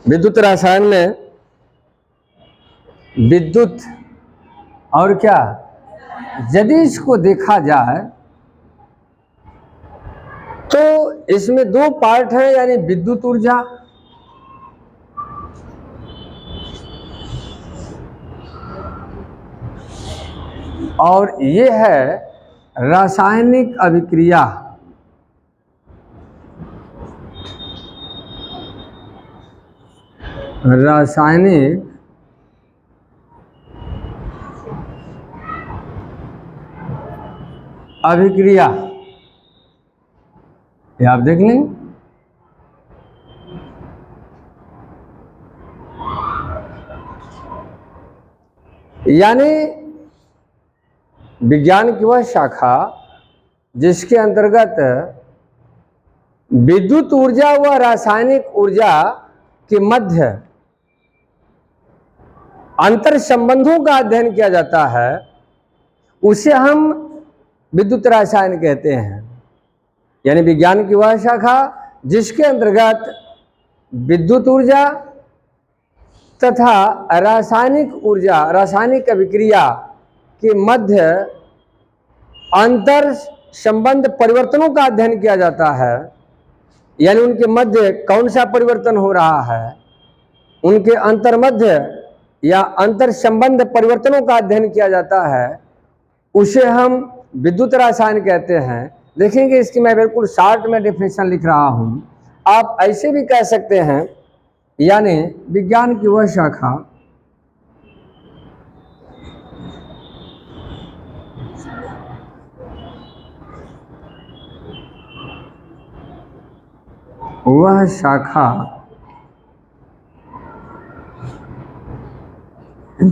विद्युत रसायन में विद्युत और क्या, यदि इसको देखा जाए तो इसमें दो पार्ट है, यानी विद्युत ऊर्जा और ये है रासायनिक अभिक्रिया। रासायनिक अभिक्रिया, ये आप देख लें। यानी विज्ञान की वह शाखा जिसके अंतर्गत विद्युत ऊर्जा व रासायनिक ऊर्जा के मध्य अंतर संबंधों का अध्ययन किया जाता है, उसे हम विद्युत रसायन कहते हैं। यानी विज्ञान की वह शाखा जिसके अंतर्गत विद्युत ऊर्जा तथा रासायनिक ऊर्जा, रासायनिक अभिक्रिया के मध्य अंतर संबंध परिवर्तनों का अध्ययन किया जाता है। यानी उनके मध्य कौन सा परिवर्तन हो रहा है, उनके अंतर मध्य या अंतर संबंध परिवर्तनों का अध्ययन किया जाता है, उसे हम विद्युत रसायन कहते हैं। देखेंगे इसकी मैं बिल्कुल शॉर्ट में डेफिनेशन लिख रहा हूं। आप ऐसे भी कह सकते हैं, यानी विज्ञान की वह शाखा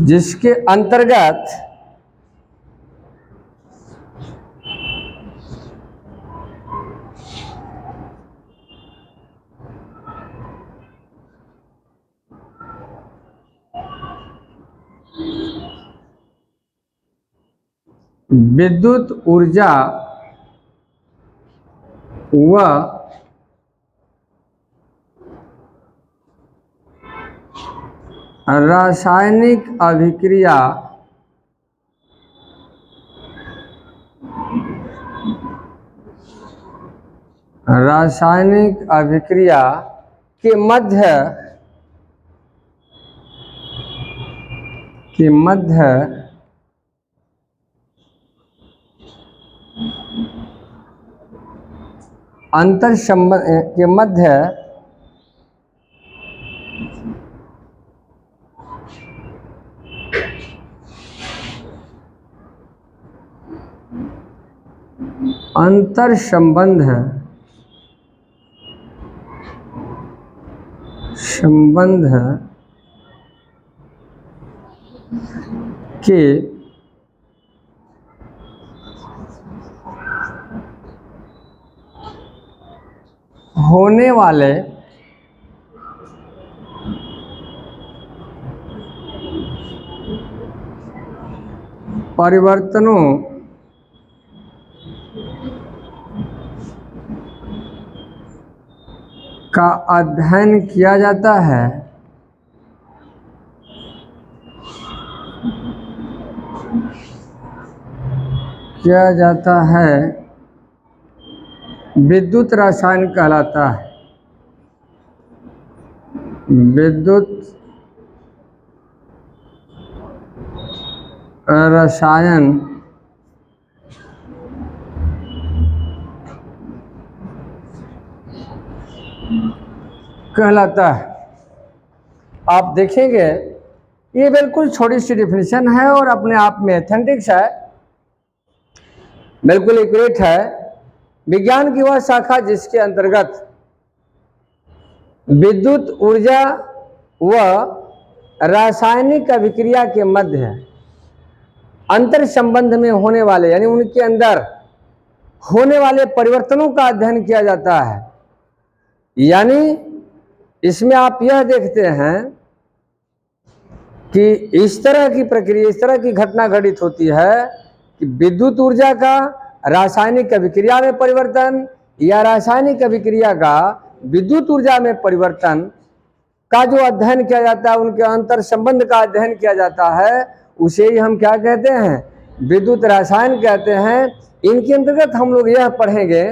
जिसके अंतर्गत विद्युत ऊर्जा व रासायनिक अभिक्रिया के मध्य अंतर संबंध के मध्य अंतर संबंध के होने वाले परिवर्तनों का अध्ययन किया जाता है। विद्युत रसायन कहलाता है। विद्युत रसायन कहलाता है। आप देखेंगे ये बिल्कुल छोटी सी डिफिनेशन है और अपने आप में एथेंटिक्स है, बिल्कुल एक्यूरेट है। विज्ञान की वह शाखा जिसके अंतर्गत विद्युत ऊर्जा व रासायनिक अभिक्रिया के मध्य अंतर संबंध में होने वाले, यानी उनके अंदर होने वाले परिवर्तनों का अध्ययन किया जाता है। यानी इसमें आप यह देखते हैं कि इस तरह की प्रक्रिया, इस तरह की घटना घटित होती है कि विद्युत ऊर्जा का रासायनिक अभिक्रिया में परिवर्तन या रासायनिक अभिक्रिया का विद्युत ऊर्जा में परिवर्तन का जो अध्ययन किया जाता है, उनके अंतर संबंध का अध्ययन किया जाता है, उसे ही हम क्या कहते हैं, विद्युत रसायन कहते हैं। इनके अंतर्गत हम लोग यह पढ़ेंगे,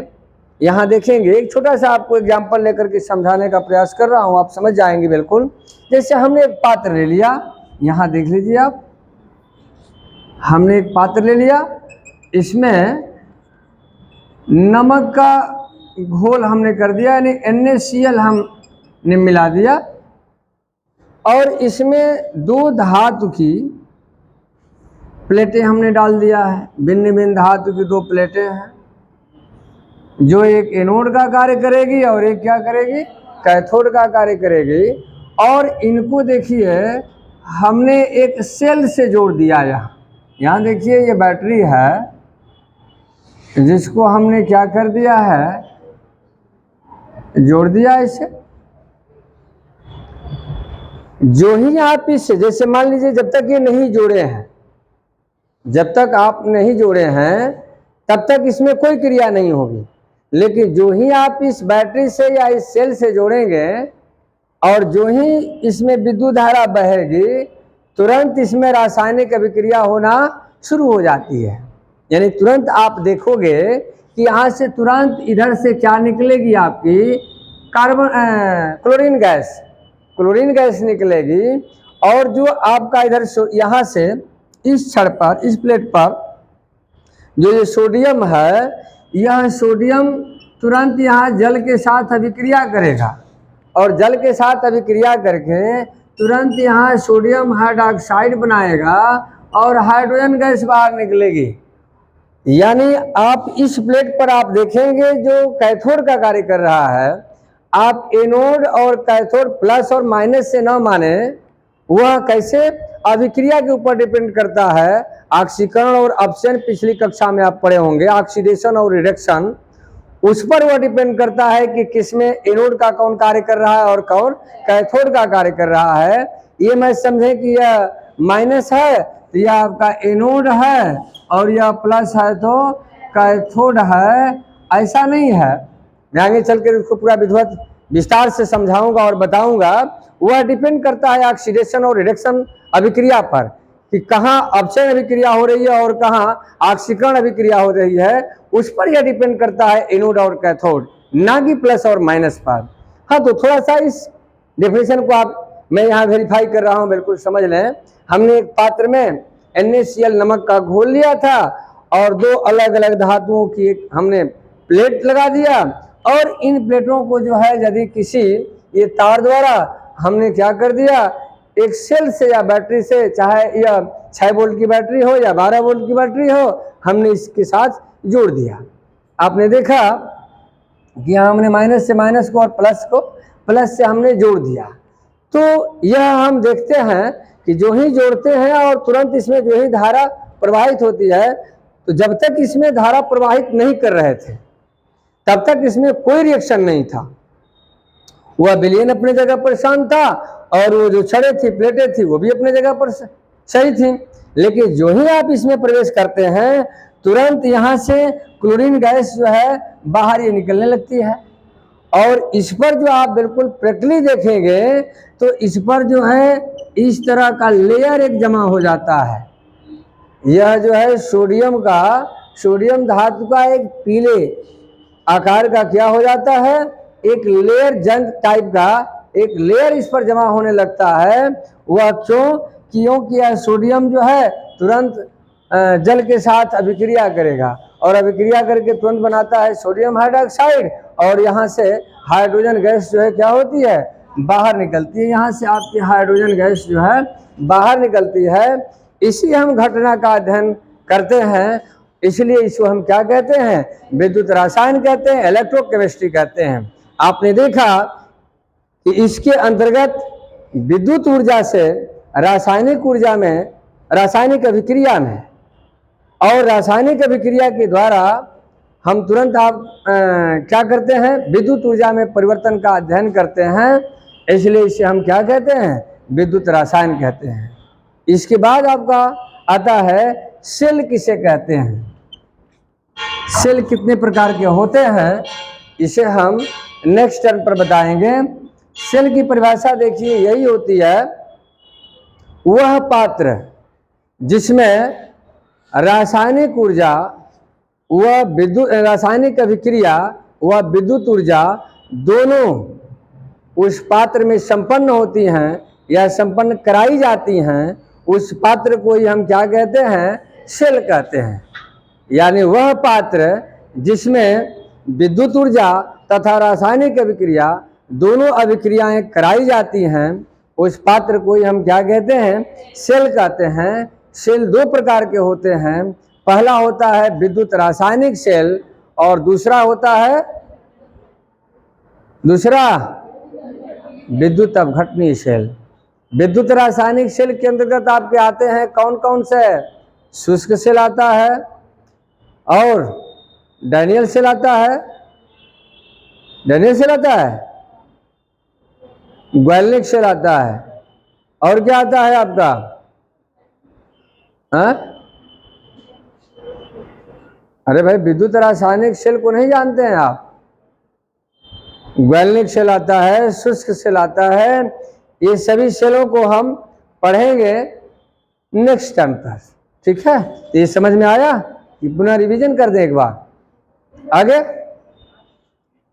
यहाँ देखेंगे, एक छोटा सा आपको एग्जाम्पल लेकर के समझाने का प्रयास कर रहा हूँ, आप समझ जाएंगे बिल्कुल। जैसे हमने एक पात्र ले लिया, यहाँ देख लीजिए आप, हमने एक पात्र ले लिया, इसमें नमक का घोल हमने कर दिया, यानी NaCl हमने मिला दिया, और इसमें दो धातु की प्लेटें हमने डाल दिया है। भिन्न भिन्न धातु की दो प्लेटें हैं, जो एक एनोड का कार्य करेगी और एक क्या करेगी, कैथोड का कार्य करेगी। और इनको देखिए हमने एक सेल से जोड़ दिया। यहाँ देखिए ये बैटरी है, जिसको हमने क्या कर दिया है, जोड़ दिया इसे। जो ही आप इससे, जैसे मान लीजिए जब तक ये नहीं जोड़े हैं, जब तक आप नहीं जोड़े हैं तब तक इसमें कोई क्रिया नहीं होगी। लेकिन जो ही आप इस बैटरी से या इस सेल से जोड़ेंगे और जो ही इसमें विद्युत धारा बहेगी, तुरंत इसमें रासायनिक अभिक्रिया होना शुरू हो जाती है। यानी तुरंत आप देखोगे कि यहाँ से तुरंत इधर से क्या निकलेगी, आपकी क्लोरीन गैस निकलेगी। और जो आपका इधर यहाँ से इस छड़ पर, इस प्लेट पर जो ये सोडियम है, यह सोडियम तुरंत यहाँ जल के साथ अभिक्रिया करेगा, और जल के साथ अभिक्रिया करके तुरंत यहाँ सोडियम हाइड्रोक्साइड बनाएगा और हाइड्रोजन गैस बाहर निकलेगी। यानी आप इस प्लेट पर आप देखेंगे जो कैथोड का कार्य कर रहा है, आप एनोड और कैथोड प्लस और माइनस से न माने, वह कैसे अभिक्रिया के ऊपर डिपेंड करता है। ऑक्सीकरण और अपक्षय पिछली कक्षा में आप पढ़े होंगे, ऑक्सीडेशन और रिडक्शन, उस पर वह डिपेंड करता है कि किसमें एनोड का कौन कार्य कर रहा है और कौन कैथोड का कार्य कर रहा है। ये मैं समझे कि यह माइनस है तो यह आपका एनोड है, और यह प्लस है तो कैथोड है, ऐसा नहीं है। मैं आगे चल कर उसको पूरा विधिवत विस्तार से समझाऊंगा और बताऊंगा। वह डिपेंड करता है ऑक्सीडेशन और रिडक्शन अभिक्रिया पर, कि कहाँ अपक्षय अभिक्रिया हो रही है और कहाँ ऑक्सीकरण अभिक्रिया हो रही है, उस पर यह डिपेंड करता है एनोड और कैथोड, ना कि प्लस और माइनस पर। हाँ, तो थोड़ा सा इस डेफिनेशन को मैं यहाँ वेरीफाई कर रहा हूँ, बिल्कुल समझ लें। हमने एक पात्र में NaCl नमक का घोल लिया था, और दो अलग अलग धातुओं की एक हमने प्लेट लगा दिया, और इन प्लेटों को जो है यदि किसी ये तार द्वारा हमने क्या कर दिया, एक सेल से या बैटरी से, चाहे यह 6 वोल्ट की बैटरी हो या 12 वोल्ट की बैटरी हो, हमने इसके साथ जोड़ दिया। आपने देखा कि यहाँ हमने माइनस से माइनस को और प्लस को प्लस से हमने जोड़ दिया। तो यह हम देखते हैं कि जो ही जोड़ते हैं और तुरंत इसमें जो ही धारा प्रवाहित होती है, तो जब तक इसमें धारा प्रवाहित नहीं कर रहे थे तब तक इसमें कोई रिएक्शन नहीं था। वह विलयन अपने जगह पर शांत था, और वो जो छड़ें थी, प्लेटें थी, वो भी अपने जगह पर सही थी। लेकिन जो ही आप इसमें प्रवेश करते हैं, तुरंत यहाँ से क्लोरीन गैस जो है बाहर ये निकलने लगती है। और इस पर जो आप बिल्कुल प्रैक्टिकली देखेंगे तो इस पर जो है इस तरह का लेयर एक जमा हो जाता है। यह जो है सोडियम धातु का एक पीले आकार का क्या हो जाता है, एक लेयर, जंग टाइप का एक लेयर इस पर जमा होने लगता है। वह क्योंकि यह सोडियम जो है तुरंत जल के साथ अभिक्रिया करेगा, और अभिक्रिया करके तुरंत बनाता है सोडियम हाइड्रोक्साइड, और यहाँ से हाइड्रोजन गैस जो है क्या होती है, बाहर निकलती है। यहाँ से आपकी हाइड्रोजन गैस जो है बाहर निकलती है। इसी हम घटना का अध्ययन करते हैं, इसलिए इसको हम क्या कहते हैं, विद्युत रसायन कहते हैं, इलेक्ट्रोकेमिस्ट्री कहते हैं। आपने देखा कि इसके अंतर्गत विद्युत ऊर्जा से रासायनिक ऊर्जा में, रासायनिक अभिक्रिया में, और रासायनिक अभिक्रिया के द्वारा हम तुरंत क्या करते हैं, विद्युत ऊर्जा में परिवर्तन का अध्ययन करते हैं। इसलिए इसे हम क्या कहते हैं, विद्युत रसायन कहते हैं। इसके बाद आपका आता है सेल किसे कहते हैं। सेल कितने प्रकार के होते हैं, इसे हम नेक्स्ट टर्न पर बताएंगे। सेल की परिभाषा देखिए यही होती है, वह पात्र जिसमें रासायनिक ऊर्जा व विद्युत रासायनिक अभिक्रिया व विद्युत ऊर्जा दोनों उस पात्र में संपन्न होती हैं या संपन्न कराई जाती हैं, उस पात्र को ही हम क्या कहते हैं, सेल कहते हैं। यानी वह पात्र जिसमें विद्युत ऊर्जा तथा रासायनिक अभिक्रिया दोनों अभिक्रियाएं कराई जाती हैं, उस पात्र को ही हम क्या कहते हैं, सेल कहते हैं। सेल दो प्रकार के होते हैं, पहला होता है विद्युत रासायनिक सेल और दूसरा होता है विद्युत अपघटनीय सेल। विद्युत रासायनिक सेल के अंतर्गत आपके आते हैं कौन कौन से, शुष्क सेल आता है और डैनियल सेल आता है, डैनियल सेल आता है, ग्वाल्निक सेल आता है, और क्या आता है आपका, अरे भाई विद्युत रासायनिक सेल को नहीं जानते हैं आप? ग्वाल्निक सेल आता है, शुष्क सेल आता है, ये सभी सेलों को हम पढ़ेंगे नेक्स्ट टाइम पर, ठीक है? तो ये समझ में आया कि पुनः रिवीजन कर दें एक बार आगे।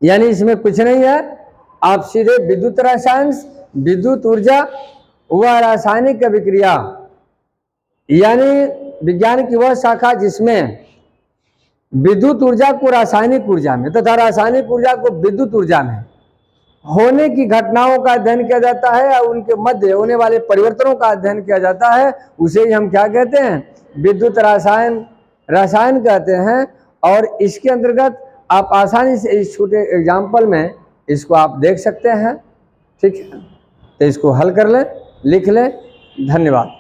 यानी इसमें कुछ नहीं है, आप सीधे विद्युत रसायन, विद्युत ऊर्जा व रासायनिक अभिक्रिया, यानी विज्ञान की वह शाखा जिसमें विद्युत ऊर्जा को रासायनिक ऊर्जा में तथा रासायनिक ऊर्जा को विद्युत ऊर्जा में होने की घटनाओं का अध्ययन किया जाता है और उनके मध्य होने वाले परिवर्तनों का अध्ययन किया जाता है, उसे ही हम क्या कहते हैं, विद्युत रसायन कहते हैं। और इसके अंतर्गत आप आसानी से इस छोटे एग्जाम्पल में इसको आप देख सकते हैं, ठीक है? तो इसको हल कर लें, लिख लें। धन्यवाद।